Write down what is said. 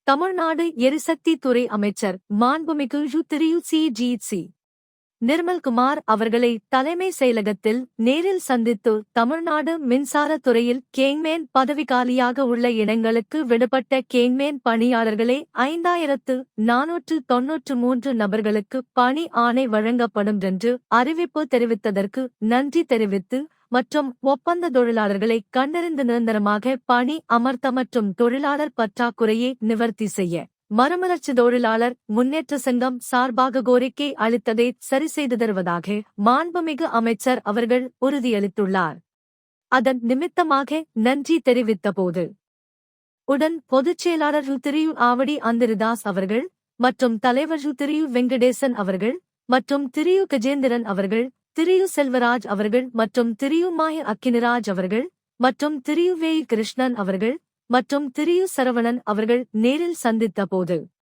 தமிழ்நாடு எரிசக்தி துறை அமைச்சர் மாண்புமிகு திரு சி. நிர்மல்குமார் அவர்களை தலைமை செயலகத்தில் நேரில் சந்தித்து தமிழ்நாடு மின்சார துறையில் கேங்மேன் பதவிகாலியாக உள்ள இடங்களுக்கு விடுபட்ட கேங்மேன் பணியாளர்களை 5493 நபர்களுக்கு பணி ஆணை வழங்கப்படும் என்று அறிவிப்பு தெரிவித்ததற்கு நன்றி தெரிவித்து மற்றும் ஒப்பந்த தொழிலாளர்களை கண்டறிந்து நிரந்தரமாக பணி அமர்த்த மற்றும் தொழிலாளர் பற்றாக்குறையை நிவர்த்தி செய்ய மறுமலர்ச்சி தொழிலாளர் முன்னேற்ற சங்கம் சார்பாக கோரிக்கை அளித்ததை சரிசெய்து தருவதாக மாண்புமிகு அமைச்சர் அவர்கள் உறுதியளித்துள்ளார். அதன் நிமித்தமாக நன்றி தெரிவித்தபோது உடன் பொதுச் செயலாளர் திரு ஆவடி அந்திரிதாஸ் அவர்கள் மற்றும் தலைவர் திரு வெங்கடேசன் அவர்கள் மற்றும் திரு கஜேந்திரன் அவர்கள், திரு செல்வராஜ் அவர்கள் மற்றும் திரு மாய அக்கினிராஜ் அவர்கள் மற்றும் திரு வே. கிருஷ்ணன் அவர்கள் மற்றும் திரு சரவணன் அவர்கள் நேரில் சந்தித்த போது